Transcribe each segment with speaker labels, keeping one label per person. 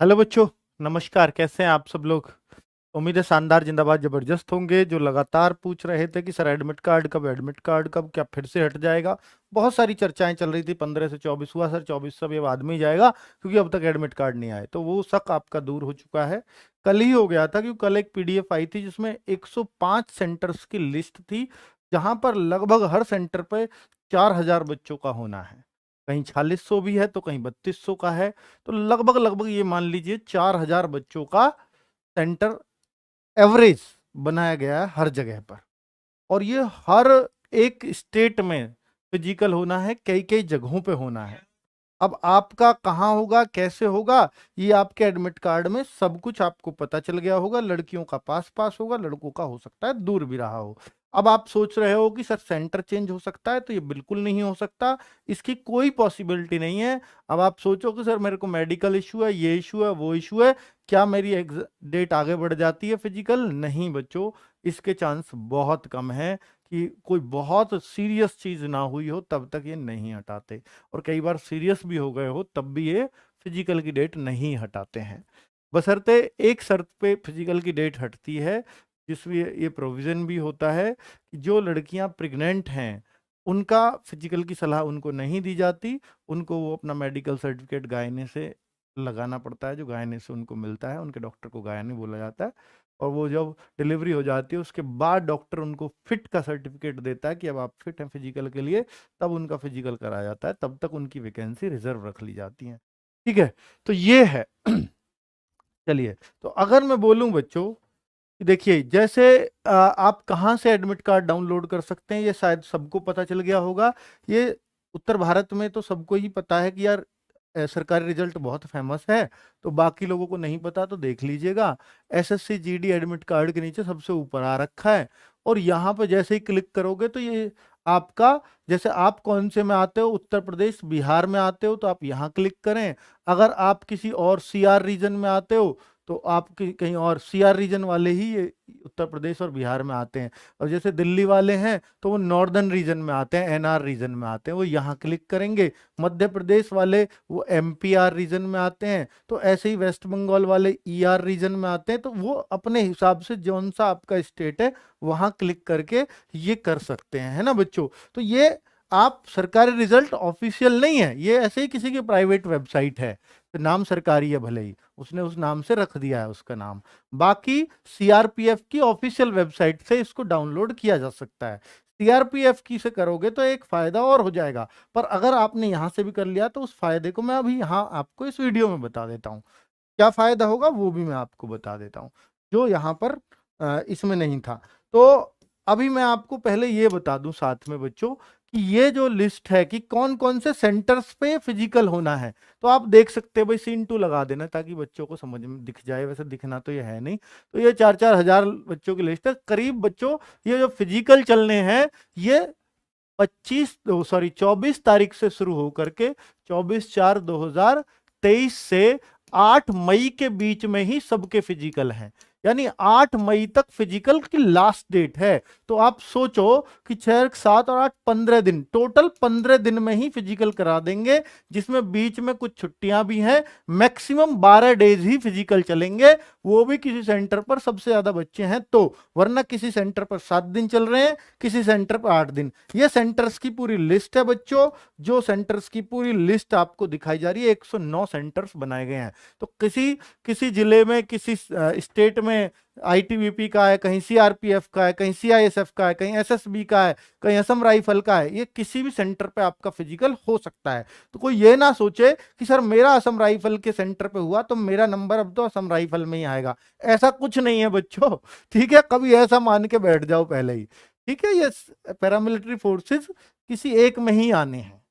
Speaker 1: Hello बच्चों, नमस्कार। कैसे हैं आप सब लोग? उम्मीद है शानदार, जिंदाबाद, जबरदस्त होंगे। जो लगातार पूछ रहे थे कि सर एडमिट कार्ड कब, क्या फिर से हट जाएगा? बहुत सारी चर्चाएं चल रही थी। 15 से 24 हुआ सर, 24 सब ये बाद में ही जाएगा क्योंकि अब तक एडमिट कार्ड नहीं आए। तो वो शक आपका दूर हो चुका है। कल ही हो गया था क्योंकि कल एक पीडीएफ आई थी जिसमें 105 सेंटर्स की लिस्ट थी, जहां पर लगभग हर सेंटर पे 4000 बच्चों का होना है। कहीं 4600 भी है तो कहीं 3200 का है। तो लगभग लगभग ये मान लीजिए 4000 बच्चों का सेंटर एवरेज बनाया गया है हर जगह पर। और ये हर एक स्टेट में फिजिकल होना है, कई कई जगहों पे होना है। अब आपका कहाँ होगा, कैसे होगा, ये आपके एडमिट कार्ड में सब कुछ आपको पता चल गया होगा। लड़कियों का पास पास होगा, लड़कों का हो सकता है दूर भी रहा हो। अब आप सोच रहे हो कि सर सेंटर चेंज हो सकता है, तो ये बिल्कुल नहीं हो सकता। इसकी कोई पॉसिबिलिटी नहीं है। अब आप सोचो कि सर मेरे को मेडिकल इशू है, ये इशू है, वो इशू है, क्या मेरी डेट आगे बढ़ जाती है फिजिकल? नहीं बच्चों, इसके चांस बहुत कम है कि कोई बहुत सीरियस चीज ना हुई हो तब तक ये नहीं हटाते। और कई बार सीरियस भी हो गए हो तब भी ये फिजिकल की डेट नहीं हटाते हैं। बशर्ते एक शर्त पे फिजिकल की डेट हटती है, जिसमें ये प्रोविजन भी होता है कि जो लड़कियां प्रेग्नेंट हैं उनका फिजिकल की सलाह उनको नहीं दी जाती। उनको वो अपना मेडिकल सर्टिफिकेट गायने से लगाना पड़ता है, जो गायने से उनको मिलता है। उनके डॉक्टर को गायने बोला जाता है। और वो जब डिलीवरी हो जाती है उसके बाद डॉक्टर उनको फिट का सर्टिफिकेट देता है कि अब आप फिट हैं फिजिकल के लिए। तब उनका फिजिकल कराया जाता है, तब तक उनकी वैकेंसी रिजर्व रख ली जाती है। ठीक है, तो ये है। चलिए, तो अगर मैं बोलूं बच्चों कि देखिए, जैसे आप कहाँ से एडमिट कार्ड डाउनलोड कर सकते हैं, ये शायद सबको पता चल गया होगा। ये उत्तर भारत में तो सबको ही पता है कि यार सरकारी रिजल्ट बहुत फेमस है। तो बाकी लोगों को नहीं पता तो देख लीजिएगा। एसएससी जीडी एडमिट कार्ड के नीचे सबसे ऊपर आ रखा है। और यहाँ पे जैसे ही क्लिक करोगे तो ये आपका, जैसे आप कौन से में आते हो, उत्तर प्रदेश बिहार में आते हो तो आप यहाँ क्लिक करें। अगर आप किसी और सीआर रीजन में आते हो तो आप कहीं और, सीआर रीजन वाले ही ये उत्तर प्रदेश और बिहार में आते हैं। और जैसे दिल्ली वाले हैं तो वो नॉर्दर्न रीजन में आते हैं, एनआर रीजन में आते हैं, वो यहाँ क्लिक करेंगे। मध्य प्रदेश वाले वो एमपीआर रीजन में आते हैं। तो ऐसे ही वेस्ट बंगाल वाले ईआर रीजन में आते हैं। तो वो अपने हिसाब से जौन सा आपका स्टेट है वहां क्लिक करके ये कर सकते हैं, है ना बच्चों? तो ये आप, सरकारी रिजल्ट ऑफिशियल नहीं है, ये ऐसे ही किसी की प्राइवेट वेबसाइट है। तो नाम सरकारी है, भले ही उसने उस नाम से रख दिया है उसका नाम। बाकी सीआरपीएफ की ऑफिशियल वेबसाइट से इसको डाउनलोड किया जा सकता है। सीआरपीएफ की से करोगे तो एक फायदा और हो जाएगा। पर अगर आपने यहां से भी कर लिया तो उस फायदे को मैं अभी यहाँ आपको इस वीडियो में बता देता हूँ। क्या फायदा होगा वो भी मैं आपको बता देता हूँ, जो यहाँ पर इसमें नहीं था। तो अभी मैं आपको पहले ये बता दूं साथ में बच्चों कि ये जो लिस्ट है कि कौन कौन से सेंटर्स पे फिजिकल होना है। तो आप देख सकते हैं, भाई सीन 2 लगा देना ताकि बच्चों को समझ में दिख जाए। वैसे दिखना तो ये है नहीं। तो ये 4-4 हजार बच्चों की लिस्ट है करीब बच्चों। ये जो फिजिकल चलने हैं ये 24 तारीख से शुरू होकर के 24/4/2023 से 8 मई के बीच में ही सबके फिजिकल हैं। यानी 8 मई तक फिजिकल की लास्ट डेट है। तो आप सोचो कि 6, 7 और 8, 15 दिन, टोटल 15 दिन में ही फिजिकल करा देंगे, जिसमें बीच में कुछ छुट्टियां भी हैं। मैक्सिमम 12 डेज ही फिजिकल चलेंगे, वो भी किसी सेंटर पर सबसे ज्यादा बच्चे हैं तो। वरना किसी सेंटर पर 7 दिन चल रहे हैं, किसी सेंटर पर 8 दिन। ये सेंटर्स की पूरी लिस्ट है बच्चों। जो सेंटर्स की पूरी लिस्ट आपको दिखाई जा रही है, 109 सेंटर्स बनाए गए हैं। तो किसी किसी जिले में, किसी स्टेट में आईटीबीपी का है, कहीं सीआरपीएफ का है, कहीं सीआईएसएफ का है, कहीं एसएसबी का है, कहीं असम राइफल का है। ये किसी भी सेंटर पे आपका फिजिकल हो सकता है। तो कोई ये ना सोचे कि सर मेरा असम राइफल के सेंटर पे हुआ तो मेरा नंबर अब तो असम राइफल में ही आएगा। ऐसा कुछ नहीं है बच्चों। ठीक है, कभी ऐसा मान के बैठ जाओ पहले ही। ठीक है, ये पैरामिलिट्री फोर्सेस किसी एक में ही आने हैं,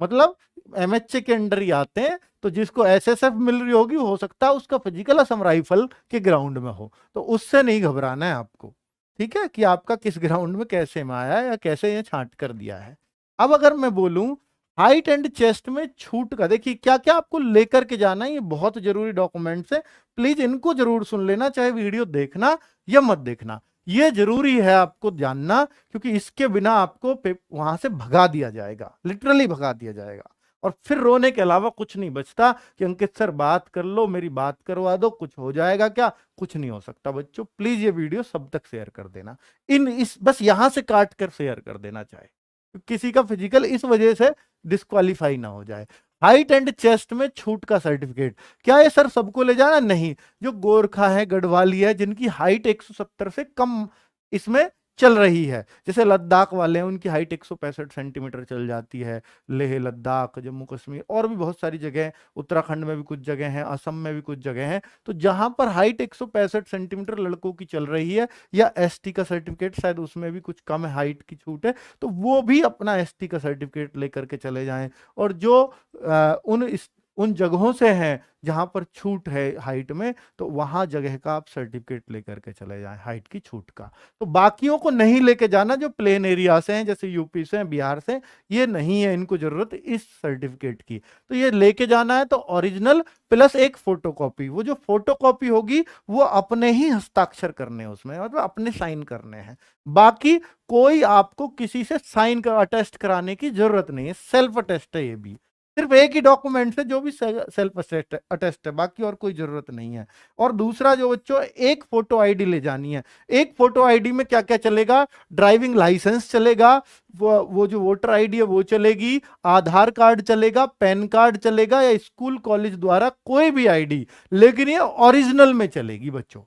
Speaker 1: मतलब एमएचए के अंडर ही आते हैं। तो जिसको एसएसएफ मिल रही होगी हो सकता है उसका फिजिकल असम राइफल के ग्राउंड में हो। तो उससे नहीं घबराना है आपको। ठीक है, कि आपका किस ग्राउंड में कैसे में आया है या कैसे ये छांट कर दिया है। अब अगर मैं बोलूं हाइट एंड चेस्ट में छूट का, देखिए क्या क्या आपको लेकर के जाना है, ये बहुत जरूरी डॉक्यूमेंट्स है। प्लीज इनको जरूर सुन लेना, चाहे वीडियो देखना या मत देखना। ये जरूरी है आपको जानना, क्योंकि इसके बिना आपको वहां से भगा दिया जाएगा, लिटरली भगा दिया जाएगा। और फिर रोने के अलावा कुछ नहीं बचता कि अंकित सर बात कर लो, मेरी बात करवा दो, कुछ हो जाएगा क्या? कुछ नहीं हो सकता बच्चों। प्लीज ये वीडियो सब तक शेयर कर देना, बस यहां से काट कर शेयर कर देना चाहे, किसी का फिजिकल इस वजह से डिस्क्वालीफाई ना हो जाए। हाइट एंड चेस्ट में छूट का सर्टिफिकेट, क्या ये सर सबको ले जाना? नहीं, जो गोरखा है, गढ़वाली है, जिनकी हाइट 170 से कम इसमें चल रही है, जैसे लद्दाख वाले हैं, उनकी हाइट 165 सेंटीमीटर चल जाती है। लेह लद्दाख, जम्मू कश्मीर और भी बहुत सारी जगह हैं, उत्तराखंड में भी कुछ जगह हैं, असम में भी कुछ जगह हैं, तो जहां पर हाइट 165 सेंटीमीटर लड़कों की चल रही है, या एसटी का सर्टिफिकेट शायद उसमें भी कुछ कम है, हाइट की छूट है, तो वो भी अपना एसटी का सर्टिफिकेट लेकर के चले जाएं। और जो उन जगहों से हैं जहां पर छूट है हाइट में, तो वहां जगह का आप सर्टिफिकेट लेकर के चले जाएं हाइट की छूट का। तो बाकियों को नहीं लेके जाना, जो प्लेन एरिया से हैं, जैसे यूपी से, बिहार से, ये नहीं है इनको जरूरत इस सर्टिफिकेट की। तो ये लेके जाना है तो ओरिजिनल प्लस एक फोटोकॉपी, वो जो फोटोकॉपी होगी वो अपने ही हस्ताक्षर करने हैं उसमें, मतलब अपने साइन करने हैं। बाकी कोई आपको किसी से साइन कर अटेस्ट कराने की जरूरत नहीं है, सेल्फ अटेस्ट है ये भी। सिर्फ एक ही डॉक्यूमेंट है जो भी सेल्फ अटेस्ट है, बाकी और कोई जरूरत नहीं है। और दूसरा जो बच्चों, एक फोटो आईडी ले जानी है। एक फोटो आईडी में क्या क्या चलेगा? ड्राइविंग लाइसेंस चलेगा, वो जो वोटर आईडी है वो चलेगी, आधार कार्ड चलेगा, पैन कार्ड चलेगा, या स्कूल कॉलेज द्वारा कोई भी आईडी, लेकिन ये ओरिजिनल में चलेगी बच्चों,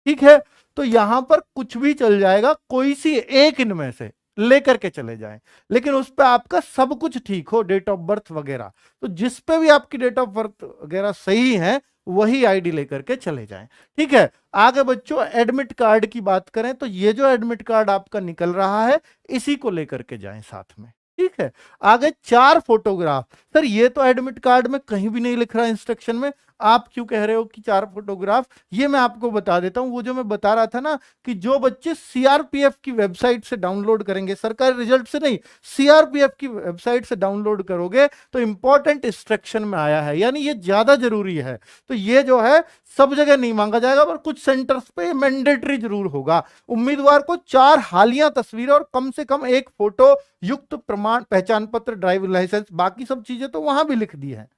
Speaker 1: ठीक है? तो यहां पर कुछ भी चल जाएगा, कोई सी एक इनमें से लेकर के चले जाएं, लेकिन उस पे आपका सब कुछ ठीक हो, डेट ऑफ बर्थ वगैरह। तो जिस पे भी आपकी डेट ऑफ बर्थ वगैरह सही है, वही आईडी लेकर के चले जाएं, ठीक है? आगे बच्चों एडमिट कार्ड की बात करें तो ये जो एडमिट कार्ड आपका निकल रहा है, इसी को लेकर के जाएं साथ में, ठीक है? आगे 4 फोटोग्राफ। सर ये तो एडमिट कार्ड में कहीं भी नहीं लिख रहा इंस्ट्रक्शन में, आप क्यों कह रहे हो कि 4 फोटोग्राफ? ये मैं आपको बता देता हूं। वो जो मैं बता रहा था ना कि जो बच्चे सीआरपीएफ की वेबसाइट से डाउनलोड करेंगे, सरकारी रिजल्ट से नहीं, सीआरपीएफ की वेबसाइट से डाउनलोड करोगे तो इंपॉर्टेंट इंस्ट्रक्शन में आया है, यानी ये ज्यादा जरूरी है। तो ये जो है सब जगह नहीं मांगा जाएगा, पर कुछ सेंटर्स पे मैंडेटरी जरूर होगा। उम्मीदवार को 4 हालिया तस्वीरें और कम से कम 1 फोटो युक्त प्रमाण पहचान पत्र, ड्राइविंग लाइसेंस, बाकी सब चीजें तो वहां भी लिख दी है,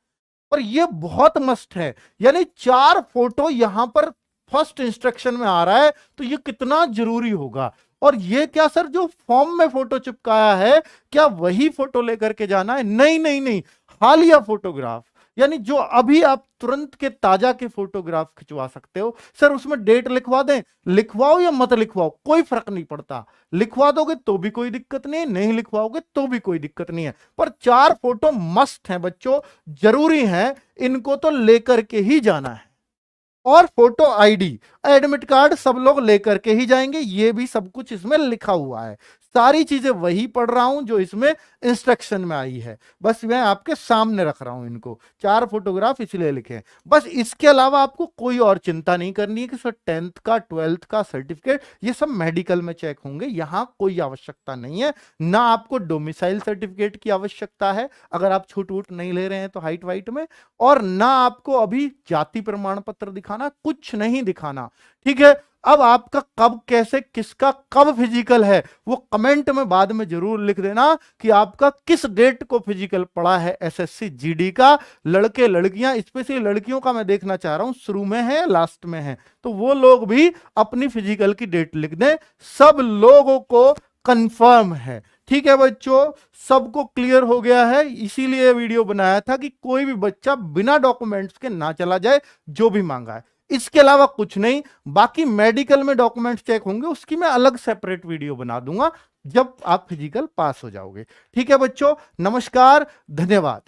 Speaker 1: पर ये बहुत मस्ट है। यानी 4 फोटो यहां पर फर्स्ट इंस्ट्रक्शन में आ रहा है, तो ये कितना जरूरी होगा। और ये क्या सर जो फॉर्म में फोटो चिपकाया है, क्या वही फोटो लेकर के जाना है? नहीं नहीं नहीं, हालिया फोटोग्राफ, यानी जो अभी आप तुरंत के ताजा के फोटोग्राफ खिंचवा सकते हो। सर उसमें डेट लिखवा दें, लिखवाओ या मत लिखवाओ, कोई फर्क नहीं पड़ता। लिखवा दोगे तो भी कोई दिक्कत नहीं है, नहीं लिखवाओगे तो भी कोई दिक्कत नहीं है, पर 4 फोटो मस्ट हैं बच्चों, जरूरी हैं, इनको तो लेकर के ही जाना है। और फोटो आईडी, एडमिट कार्ड सब लोग लेकर के ही जाएंगे, ये भी सब कुछ इसमें लिखा हुआ है। सारी चीजें वही पढ़ रहा हूं जो इसमें इंस्ट्रक्शन में आई है, बस मैं आपके सामने रख रहा हूं इनको। 4 फोटोग्राफ इसलिए लिखे हैं, बस इसके अलावा आपको कोई और चिंता नहीं करनी है कि सर 10th का 12th का सर्टिफिकेट ये सब मेडिकल में चेक होंगे, यहां कोई आवश्यकता नहीं है। ना आपको डोमिसाइल सर्टिफिकेट की आवश्यकता है अगर आप छूट वूट नहीं ले रहे हैं तो हाइट वाइट में, और ना आपको अभी जाति प्रमाण पत्र दिखाना, कुछ नहीं दिखाना, ठीक है? अब आपका कब, कैसे, किसका कब फिजिकल है वो कमेंट में बाद में जरूर लिख देना कि आपका किस डेट को फिजिकल पड़ा है एसएससी जीडी का। लड़के लड़कियां, स्पेशली लड़कियों का मैं देखना चाह रहा हूं, शुरू में है लास्ट में है, तो वो लोग भी अपनी फिजिकल की डेट लिख दें, सब लोगों को कंफर्म है, ठीक है बच्चों? सबको क्लियर हो गया है, इसीलिए वीडियो बनाया था कि कोई भी बच्चा बिना डॉक्यूमेंट्स के ना चला जाए, जो भी मांगा है। इसके अलावा कुछ नहीं। बाकी मेडिकल में डॉक्यूमेंट्स चेक होंगे, उसकी मैं अलग सेपरेट वीडियो बना दूंगा जब आप फिजिकल पास हो जाओगे, ठीक है बच्चों? नमस्कार, धन्यवाद।